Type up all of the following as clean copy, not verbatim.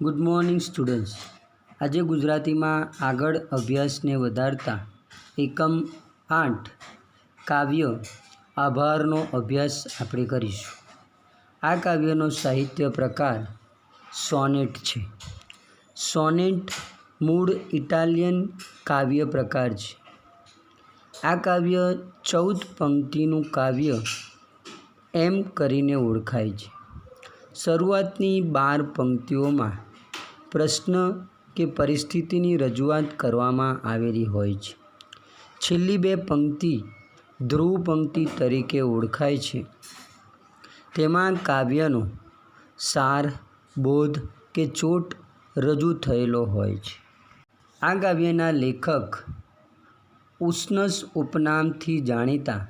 Good morning students. આજે ગુજરાતીમાં આગળ અભ્યાસને વધારતા એકમ 8 કાવ્ય આભારનો અભ્યાસ આપણે કરીશું. આ કાવ્યનો સાહિત્ય પ્રકાર સોનેટ છે. સોનેટ મૂળ ઇટાલિયન કાવ્ય પ્રકાર છે. આ કાવ્ય 14 પંક્તિનું કાવ્ય એમ કરીને ઓળખાય છે. શરૂઆતની 12 પંક્તિઓમાં પ્રશ્ન કે પરિસ્થિતિની રજૂઆત કરવામાં આવેલી હોય છે. છેલ્લી 2 પંક્તિ ધ્રુવ પંક્તિ તરીકે ઓળખાય છે. તેમાં કાવ્યનો સાર, બોધ કે ચોટ રજૂ થયેલો હોય છે. આ કાવ્યના લેખક ઉષ્ણસ ઉપનામથી જાણીતા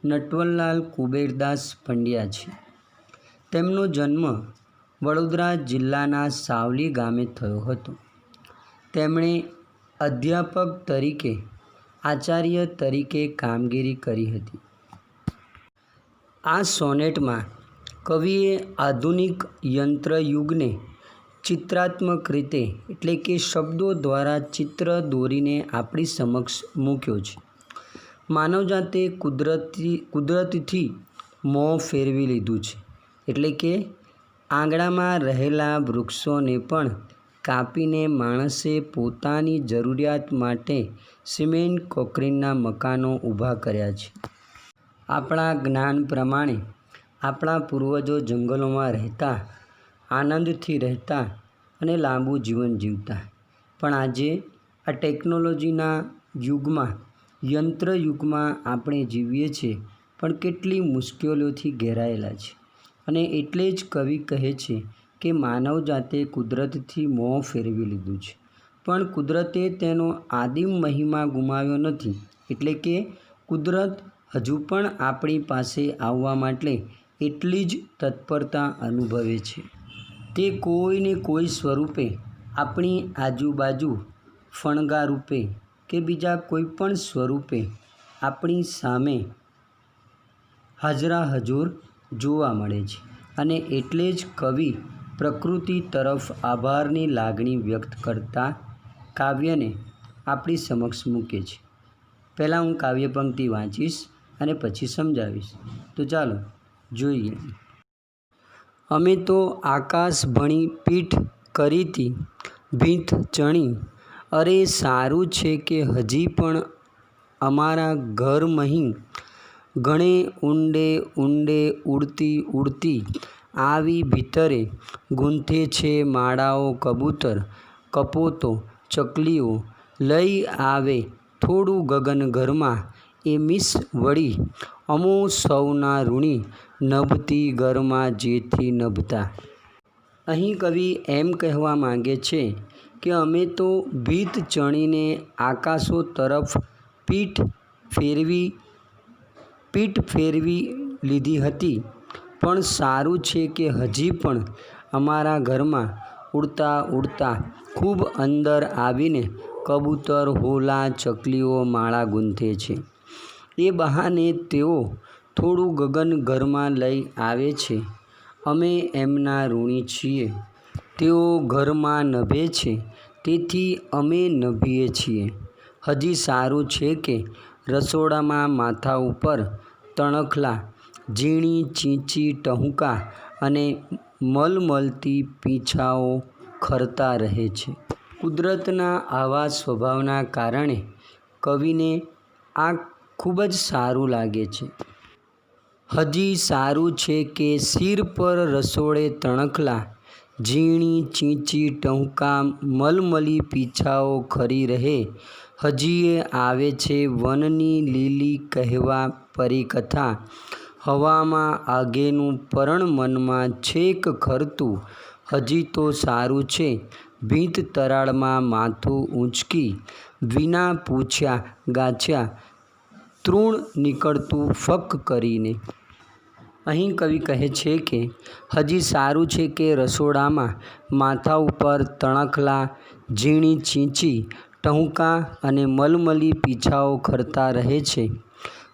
નટવરલાલ કુબેરદાસ પંડ્યા છે. તેમનો જન્મ વડોદરા જિલ્લાના સાવલી ગામે થયો હતો. તેમણે અધ્યાપક તરીકે, આચાર્ય તરીકે કામગીરી કરી હતી. આ સોનેટમાં કવિએ આધુનિક યંત્રયુગને ચિત્રાત્મક રીતે એટલે કે શબ્દો દ્વારા ચિત્ર દોરીને આપણી સમક્ષ મૂક્યો છે. માનવજાતે કુદરતથી મોં ફેરવી લીધું છે. એટલે કે આંગણામાં રહેલા વૃક્ષોને પણ કાપીને માણસે પોતાની જરૂરિયાત માટે સિમેન્ટ કોન્ક્રીટના મકાનો ઊભા કર્યા છે. આપણા જ્ઞાન પ્રમાણે આપણા પૂર્વજો જંગલોમાં રહેતા, આનંદથી રહેતા અને લાંબુ જીવન જીવતા. પણ આજે આ ટેકનોલોજીના યુગમાં, યંત્ર યુગમાં આપણે જીવીએ છીએ, પણ કેટલી મુશ્કેલીઓથી ઘેરાયેલા છે. અને એટલે જ કવિ કહે છે કે માનવજાતે કુદરતથી મોં ફેરવી લીધું છે. પણ કુદરતે તેનો આદિમ મહિમા ગુમાવ્યો નથી. એટલે કે કુદરત હજુ પણ આપણી પાસે આવવા માટે એટલી જ તત્પરતા અનુભવે છે. તે કોઈને કોઈ સ્વરૂપે આપણી આજુબાજુ, ફણગા રૂપે કે બીજા કોઈ પણ સ્વરૂપે આપણી સામે હાજરા હજુર જોવા મળે છે. અને એટલે જ કવિ પ્રકૃતિ તરફ આભારની લાગણી વ્યક્ત કરતા કાવ્યને આપણી સમક્ષ મૂકે છે. પહેલાં હું કાવ્ય પંક્તિ વાંચીશ અને પછી સમજાવીશ. તો ચાલો જોઈએ. અમે તો આકાશ ભણી પીઠ કરીતી ભીંત ચણી, અરે સારું છે કે હજી પણ અમારા ઘર મહી ઘણે ઊંડે ઊંડે ઉડતી ઉડતી આવી ભીતરે ગૂંથે છે માળાઓ કબૂતર, કપોતો, ચકલીઓ લઈ આવે થોડું ગગન ઘરમાં એ મિસ વળી અમો સૌના ઋણી નભતી ઘરમાં જેથી નભતા. અહીં કવિ એમ કહેવા માંગે છે કે અમે તો ભીત ચણીને આકાશો તરફ પીઠ ફેરવી લીધી હતી, પણ સારું છે કે હજી પણ અમારા ઘરમાં ઉડતા ઉડતા ખૂબ અંદર આવીને કબૂતર, હોલા, ચકલીઓ માળા ગૂંથે છે. એ બહાને તેઓ થોડું ગગન ઘરમાં લઈ આવે છે. અમે એમના ઋણી છીએ. તેઓ ઘરમાં નભે છે, તેથી અમે નભીએ છીએ. હજી સારું છે કે રસોડામાં માથા ઉપર તણખલા, ઝીણી ચીંચી ટહુકા અને મલમલતી પીંછાઓ ખરતા રહે છે. કુદરતના આવા સ્વભાવના કારણે કવિને આ ખૂબ જ સારું લાગે છે. હજી સારું છે કે શિર પર રસોડે તણખલા, ઝીણી ચીંચી ટહુકા મલમલી પીંછાઓ ખરી રહે. હજીએ આવે છે વનની લીલી કહેવા પરીકથા, હવામાં આગેનું પરણ મનમાં છેક ખરતું. હજી તો સારું છે ભીંત તરાળમાં માથું ઊંચકી, વિના પૂછ્યા ગાંઠ્યા તૃણ નીકળતું ફક કરીને. અહીં કવિ કહે છે કે હજી સારું છે કે રસોડામાં માથા ઉપર તણખલા, ઝીણી ચીંચી ટહુકા અને મલમલી પીંછાઓ ખરતા રહે છે.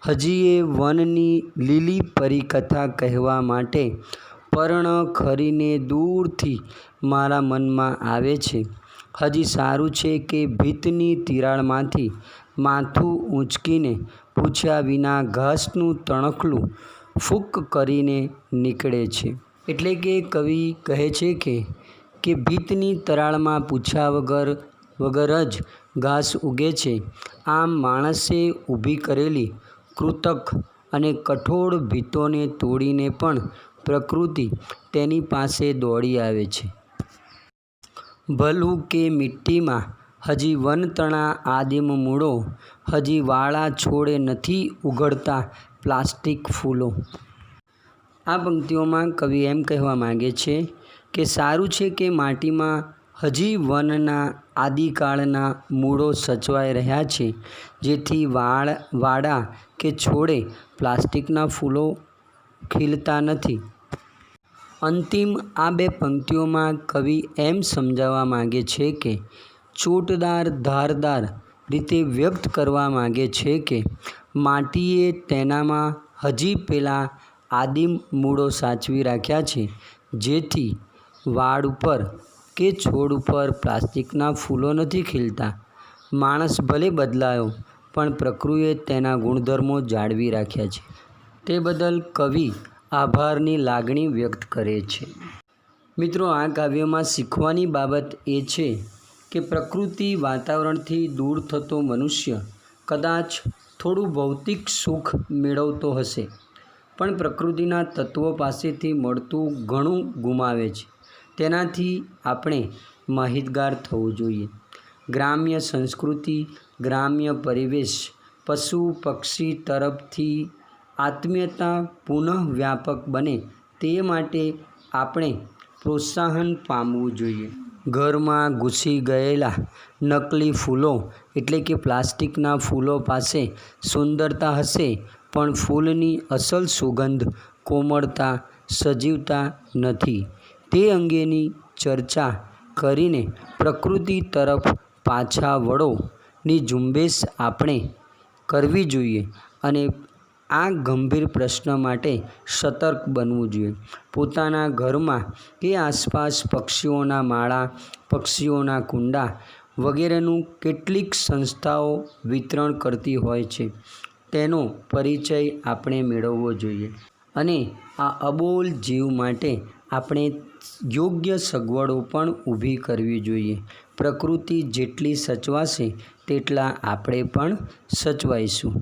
હજીએ વનની લીલી પરીકથા કહેવા માટે પર્ણ ખરીને દૂરથી મારા મનમાં આવે છે. હજી સારું છે કે ભીતની તિરાડમાંથી માથું ઊંચકીને પૂછ્યા વિના ઘાસનું તણખલું ફૂંક કરીને નીકળે છે. એટલે કે કવિ કહે છે કે ભીતની તરાળમાં પૂછ્યા વગર જ ઘાસ ઉગે છે. આમ માણસે ઊભી કરેલી કૃતક અને કઠોળ ભીતોને તોડીને પણ પ્રકૃતિ તેની પાસે દોડી આવે છે. ભલું કે મિટ્ટીમાં હજી વનતણા આદિમ મૂળો, હજી વાળા છોડે નથી ઉઘડતા પ્લાસ્ટિક ફૂલો. આ પંક્તિઓમાં કવિ એમ કહેવા માંગે છે કે સારું છે કે માટીમાં હજી વનના આદિકાળના મૂળો સચવાઈ રહ્યા છે, જેથી વાડા કે છોડે પ્લાસ્ટિકના ફૂલો ખીલતા નથી. અંતિમ આ બે પંક્તિઓમાં કવિ એમ સમજાવવા માંગે છે કે ચોટદાર ધારદાર રીતે વ્યક્ત કરવા માંગે છે કે માટીએ તેનામાં હજી પેલા આદિમ મૂળો સાચવી રાખ્યા છે, જેથી વાડ ઉપર કે છોડ ઉપર પ્લાસ્ટિકના ફૂલો નથી ખીલતા. માણસ ભલે બદલાયો, પણ પ્રકૃતિએ તેના ગુણધર્મો જાળવી રાખ્યા છે. તે બદલ કવિ આભારની લાગણી વ્યક્ત કરે છે. મિત્રો, આ કાવ્યમાં શીખવાની બાબત એ છે કે પ્રકૃતિ વાતાવરણથી દૂર થતો મનુષ્ય કદાચ થોડું ભૌતિક સુખ મેળવતો હશે, પણ પ્રકૃતિના તત્વો પાસેથી મળતું ઘણું ગુમાવે છે. તેનાથી આપણે માહિતગાર થવું જોઈએ. ગ્રામ્ય સંસ્કૃતિ, ગ્રામ્ય પરિવેશ, પશુ પક્ષી તરફથી આત્મીયતા પુનઃ વ્યાપક બને તે માટે આપણે પ્રોત્સાહન પામવું જોઈએ. ઘરમાં ઘૂસી ગયેલા નકલી ફૂલો એટલે કે પ્લાસ્ટિકના ફૂલો પાસે સુંદરતા હશે, પણ ફૂલની અસલ સુગંધ, કોમળતા, સજીવતા નથી. તે અંગેની ચર્ચા કરીને પ્રકૃતિ તરફ પાછા વળો ની ઝુંબેશ આપણે કરવી જોઈએ અને આ ગંભીર પ્રશ્ન માટે સતર્ક બનવું જોઈએ. પોતાના ઘરમાં કે આસપાસ પક્ષીઓના માળા, પક્ષીઓના કુંડા વગેરેનું કેટલીક સંસ્થાઓ વિતરણ કરતી હોય છે, તેનો પરિચય આપણે મેળવવો જોઈએ અને આ અબોલ જીવ માટે આપણે યોગ્ય સગવડો પણ ઊભી કરવી જોઈએ. પ્રકૃતિ જેટલી સચવાશે તેટલા આપણે પણ સચવાઈશું.